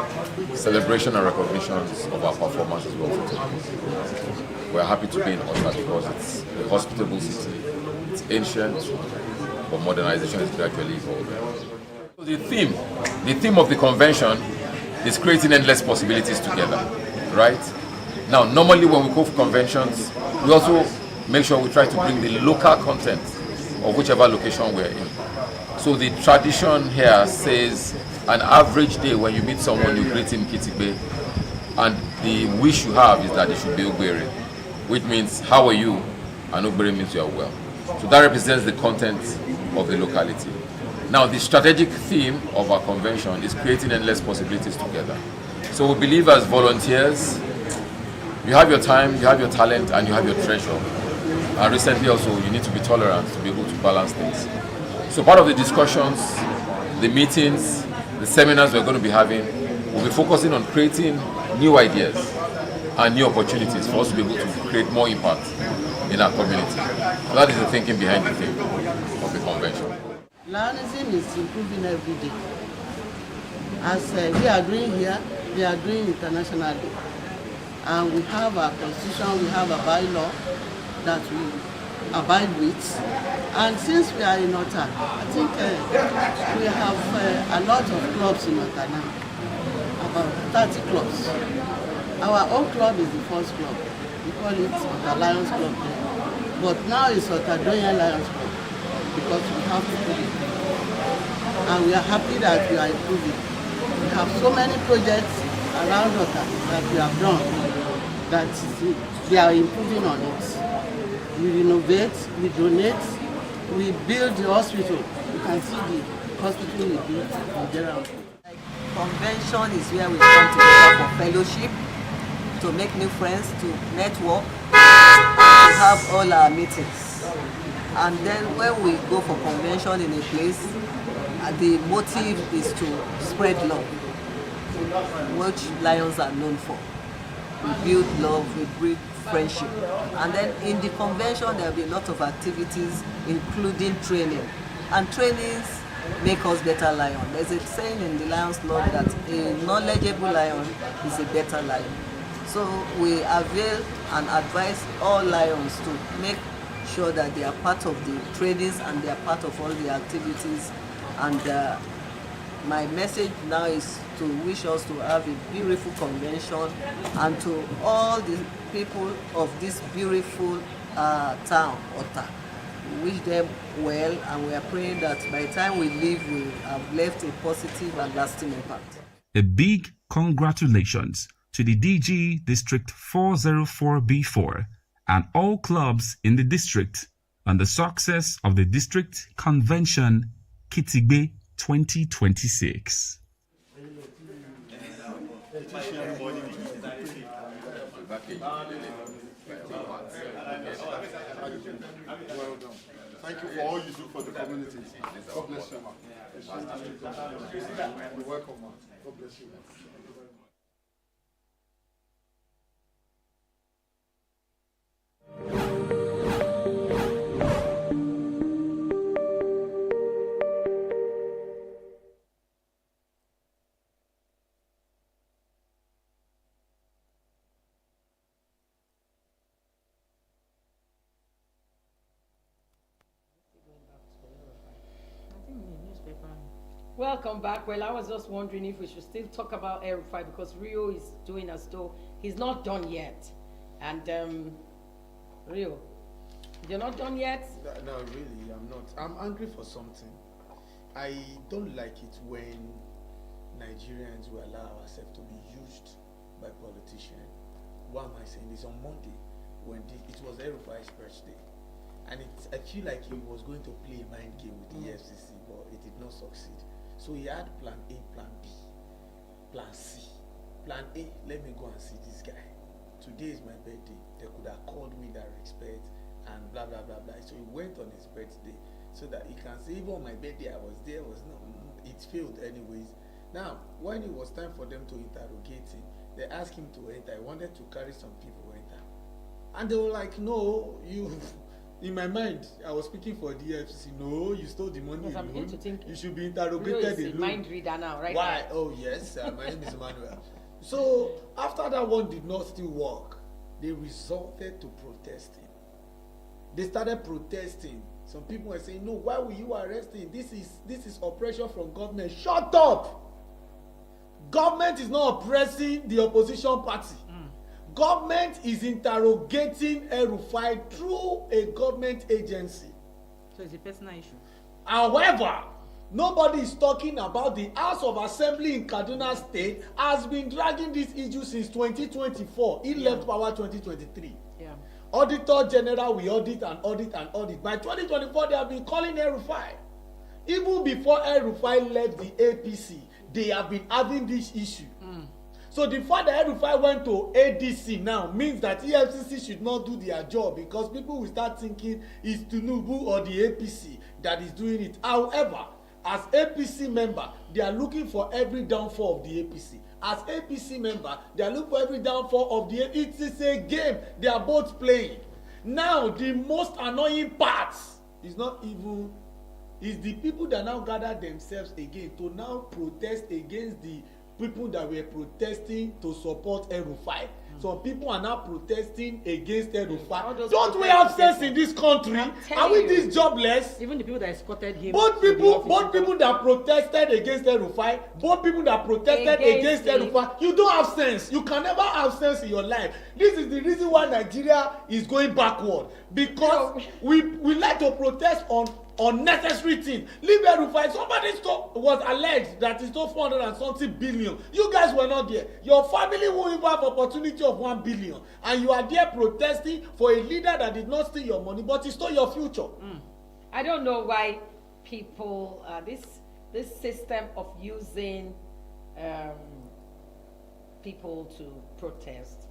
Celebration and recognitions of our performances will also take place. We're happy to be in Ota because it's a hospitable city. It's ancient, but modernization is gradually evolving. So the theme of the convention is creating endless possibilities together, right? Now, normally when we go for conventions, we also make sure we try to bring the local content of whichever location we're in. So the tradition here says an average day when you meet someone, you greet him Kitigbe, and the wish you have is that it should be Ugbere, which means how are you, and Ugbere means you are well. So that represents the content of the locality. Now, the strategic theme of our convention is creating endless possibilities together. So we believe as volunteers, you have your time, you have your talent, and you have your treasure. And recently also, you need to be tolerant to be able to balance things. So part of the discussions, the meetings, the seminars we're going to be having, we'll be focusing on creating new ideas and new opportunities for us to be able to create more impact in our community. So that is the thinking behind the theme of the convention. Lionism is improving every day. As we are doing here, we are doing internationally. And we have a constitution, we have a bylaw that we abide with. And since we are in Ota, I think we have a lot of clubs in Ota now, about 30 clubs. Our own club is the first club. We call it Ota Lions Club. But now it's Ota Doyen Lions Club because we have to put it. And we are happy that we are improving. We have so many projects around Ota that we have done that they are improving on it. We renovate, we donate, we build the hospital. You can see the hospital we built in Gerald. Convention is where we come together for fellowship, to make new friends, to network, to have all our meetings. And then when we go for convention in a place, the motive is to spread love, which Lions are known for. We build love, we build friendship. And then in the convention, there will be a lot of activities, including training. And trainings make us better lion. There's a saying in the Lions Club that a knowledgeable lion is a better lion. So we avail and advise all lions to make sure that they are part of the trainings and they are part of all the activities. And my message now is to wish us to have a beautiful convention, and to all the people of this beautiful town, Ota. We wish them well, and we are praying that by the time we leave, we have left a positive and lasting impact. A big congratulations to the DG District 404B4 and all clubs in the district on the success of the District Convention Kitigbe 2026. Well done. Thank you for all you do for the community. God bless you, man. You're welcome, man. God bless you, man. Welcome back. Well, I was just wondering if we should still talk about El-Rufai, because Rio is doing as though he's not done yet. And Rio, you're not done yet? No, really, I'm not. I'm angry for something. I don't like it when Nigerians will allow ourselves to be used by politicians. Why am I saying this? On Monday, when it was El-Rufai's birthday, and I feel like he was going to play a mind game with the FCC, but it did not succeed. So he had plan A, plan B, plan C. Plan A, let me go and see this guy. Today is my birthday. They could have called me that respect and blah, blah, blah, blah. So he went on his birthday so that he can say, even on my birthday, I was there, it failed anyways. Now, when it was time for them to interrogate him, They asked him to enter. He wanted to carry some people enter. And they were like, no, you... In my mind, I was speaking for the EFCC. No, you stole the money Yes, I'm beginning alone. to think You should be interrogated is a alone. mind reader now, right? Why? Oh, yes. My name is Emmanuel. So, after that one did not still work, they resorted to protesting. They started protesting. Some people were saying, no, why will you arrest him? This is oppression from government. Shut up! Government is not oppressing the opposition party. Government is interrogating El-Rufai through a government agency. So it's a personal issue. However, nobody is talking about the House of Assembly in Kaduna State has been dragging this issue since 2024. He left power 2023. Yeah. Auditor General will audit and audit and audit. By 2024, they have been calling El-Rufai. Even before El-Rufai left the APC, they have been having this issue. So the fact that El-Rufai went to ADC now means that EFCC should not do their job, because people will start thinking it's Tinubu or the APC that is doing it. However, as APC member, they are looking for every downfall of the APC. As APC member, they are looking for every downfall of the APC. It is a game they are both playing. Now, the most annoying part is not even... is the people that now gather themselves again to now protest against the people that were protesting to support El-Rufai. Some people are now protesting against El-Rufai. Don't we have sense in this country? Are we this jobless? Even the people that escorted him. Both people that protested against El-Rufai, both people that protested against El-Rufai, you don't have sense. You can never have sense in your life. This is the reason why Nigeria is going backward. Because we like to protest on unnecessary things. Leave El-Rufai. Somebody was alleged that he stole 400 and something billion. You guys were not there. Your family won't even have opportunity of 1 billion, and you are there protesting for a leader that did not steal your money, but he stole your future. I don't know why people this system of using people to protest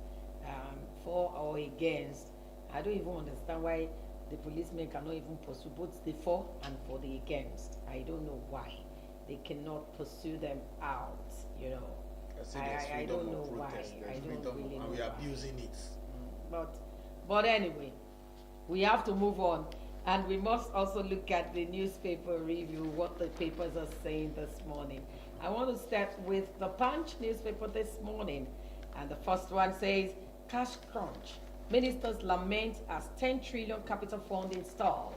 for or against. I don't even understand why the policemen cannot even pursue both the for and for the against. I don't know why they cannot pursue them out. You know, I don't know why. I don't really know. And we are abusing it. But anyway, we have to move on, and we must also look at the newspaper review. What the papers are saying this morning. I want to start with the Punch newspaper this morning, and the first one says cash crunch. Ministers lament as 10 trillion capital funding stalls,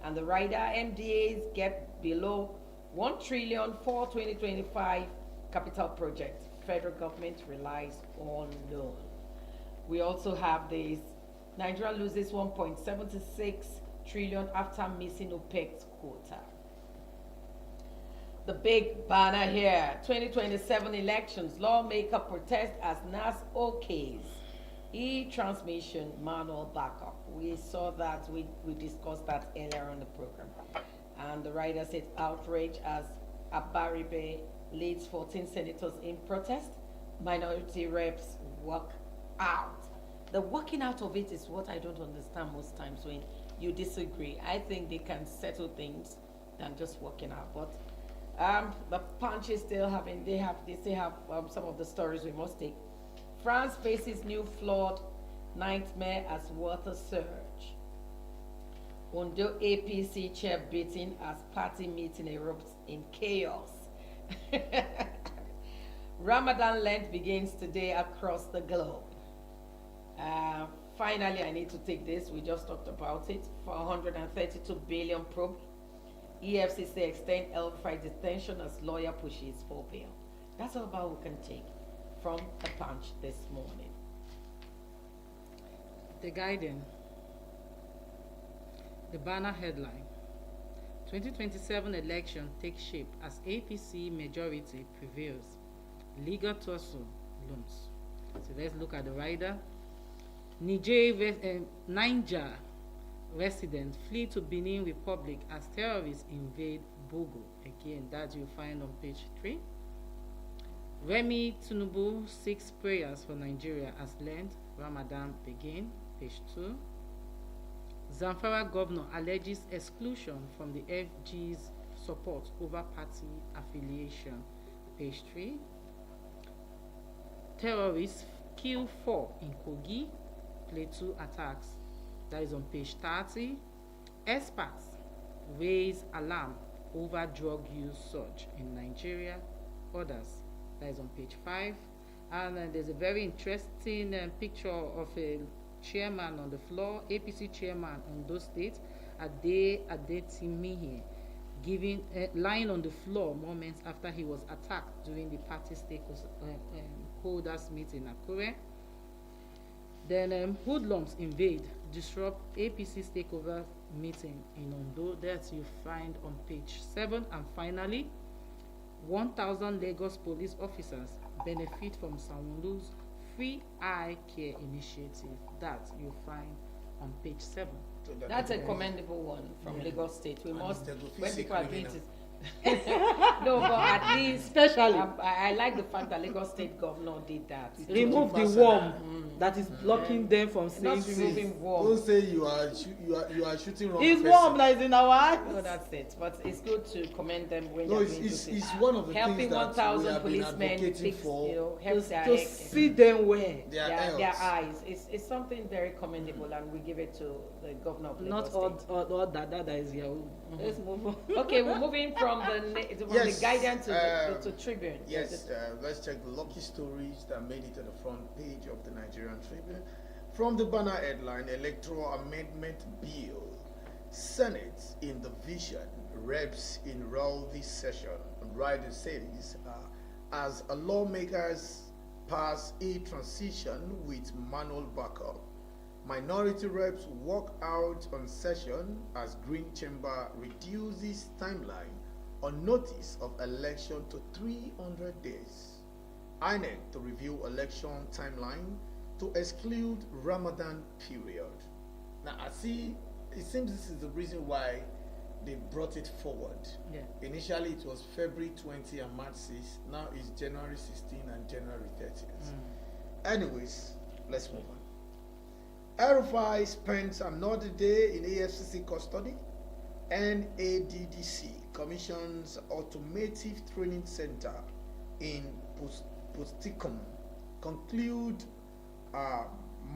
and the rider MDAs get below 1 trillion for 2025 capital projects. Federal government relies on loan. We also have this: Nigeria loses 1.76 trillion after missing OPEC's quota. The big banner here: 2027 elections, lawmaker protest as NAS OKs. E-transmission manual backup. We saw that, we discussed that earlier on the program. And the writer said outrage as Abaribe leads 14 senators in protest. Minority reps walk out. The walking out of it is what I don't understand most times when you disagree. I think they can settle things than just walking out. But the Punch is still having, they still have some of the stories we must take. France faces new flood nightmare as water surge. Ondo APC chair beaten as party meeting erupts in chaos. Ramadan Lent begins today across the globe. Finally, I need to take this. We just talked about it. 432 billion probe. EFCC extend El-Rufai detention as lawyer pushes for bail. That's all about we can take from the Punch this morning. The Guardian. The banner headline: 2027 election takes shape as APC majority prevails. Legal tussle looms. So let's look at the rider. Niger residents flee to Benin Republic as terrorists invade Bogo. Again, that you find on page 3. Remi Tinubu seeks prayers for Nigeria as Lent Ramadan begin. Page 2. Zamfara governor alleges exclusion from the FG's support over party affiliation. Page 3. Terrorists kill 4 in Kogi, Plateau attacks. That is on page 30. Experts raise alarm over drug use surge in Nigeria. Others. That is on page 5. And there's a very interesting picture of a chairman on the floor, APC chairman on those states, Ade Timihe, giving lying on the floor moments after he was attacked during the party stakeholders meeting in Akure. Then hoodlums invade, disrupt APC stakeholder meeting in Ondo. That you find on page 7. And finally, 1,000 Lagos police officers benefit from Sanwo-Olu's free eye care initiative. That you find on page 7. So that's a commendable one from Lagos State. We must, when people are doing it. No, but at least, especially, I like the fact that Lagos State governor did that. Remove the worm that is blocking them from saying not removing worm. Don't say you are shooting wrong. It's worm that is in our eyes. No, that's it. But it's good to commend them when no, they're doing it's one of the helping things that 1,000 policemen fix, help their to see them where their eyes. It's something very commendable, and we give it to the governor of Lagos State. Not all that is Yahoo. Let's move on. Okay, we're moving from the Guardian to Tribune. Yes, let's check the lucky stories that made it to the front page of the Nigerian Tribune. From the banner headline, Electoral Amendment Bill, Senate in the vision, reps in roll this session. Rider says, as lawmakers pass a transition with manual backup, minority reps walk out on session as Green Chamber reduces timeline on notice of election to 300 days. INEC to review election timeline to exclude Ramadan period. Now I see, it seems this is the reason why they brought it forward. Yeah. Initially it was February 20 and March 6. Now it's January 16 and January 30th. Anyways, let's move on. RFI spends another day in AFCC custody. NADDC commissions automotive training center in Posticum conclude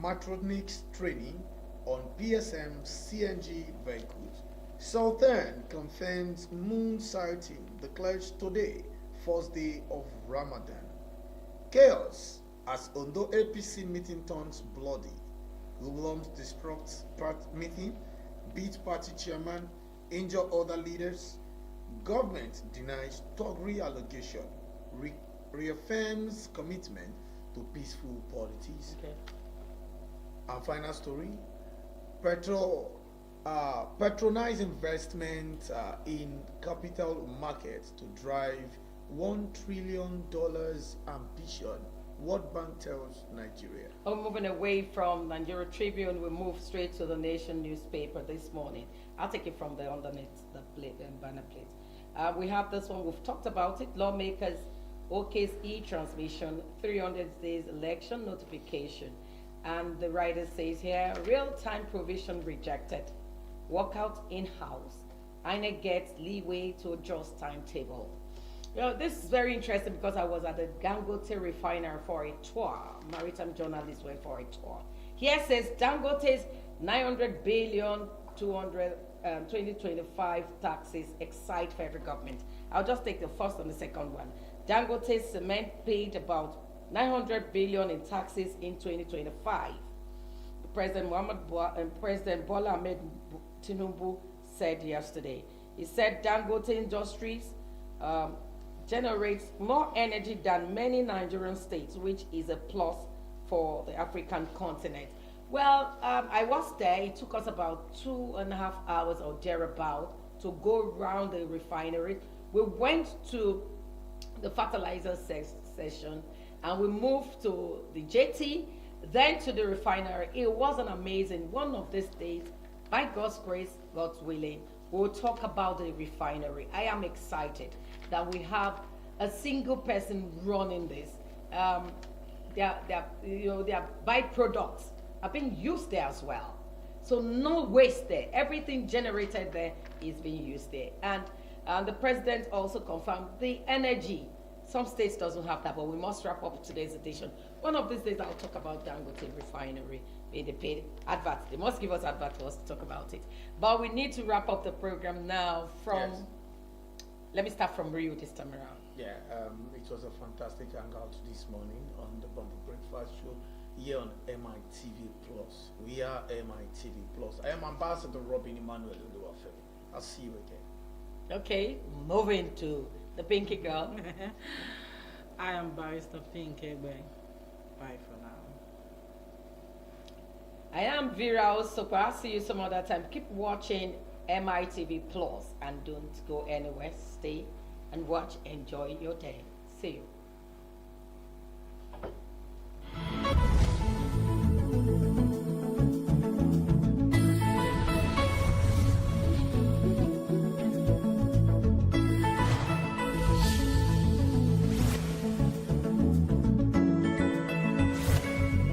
matronics training on PSM CNG vehicles. Southern confirms moon sighting declares today, first day of Ramadan. Chaos as Ondo APC meeting turns bloody. Hoodlums disrupts meeting, beat party chairman, injure other leaders. Government denies Togri allegation, reaffirms commitment to peaceful politics. Okay. And final story, patronize investment in capital markets to drive $1 trillion ambition. World Bank tells Nigeria. Moving away from Nigeria Tribune, we move straight to the Nation newspaper this morning. I'll take it from the underneath the plate and banner plate. We have this one. We've talked about it. Lawmakers OK's e-transmission, 300 days election notification. And the writer says here, real-time provision rejected. Workout in-house. INEC gets leeway to adjust timetable. You know, this is very interesting because I was at the Dangote refinery for a tour. Maritime journalists went for a tour. Here says Dangote's 900 billion 2025 taxes excite federal government. I'll just take the first and the second one. Dangote Cement paid about 900 billion in taxes in 2025. President Bola Ahmed Tinubu said yesterday. He said Dangote Industries generates more energy than many Nigerian states, which is a plus for the African continent. Well, I was there. It took us about 2.5 hours or thereabout to go around the refinery. We went to the fertilizer session and we moved to the jetty, then to the refinery. It was an amazing one of these days. By God's grace, God's willing, we'll talk about the refinery. I am excited that we have a single person running this. Their byproducts are being used there as well. So no waste there. Everything generated there is being used there. And the president also confirmed the energy Some states doesn't have that, but we must wrap up today's edition. One of these days, I'll talk about Dangote refinery. They paid adverts. They must give us adverts for us to talk about it. But we need to wrap up the program now from, let me start from Rio this time around. Yeah, it was a fantastic hangout this morning on the Bumper Breakfast Show here on MITV Plus. We are MITV Plus. I am Ambassador Robin Emmanuel Oluwafemi. I'll see you again. Okay, moving to the Pinky Girl. I am Barrister Pinky. Bye for now. I am Vera Osoko. I'll see you some other time. Keep watching MITV Plus and don't go anywhere. Stay and watch. Enjoy your day. See you.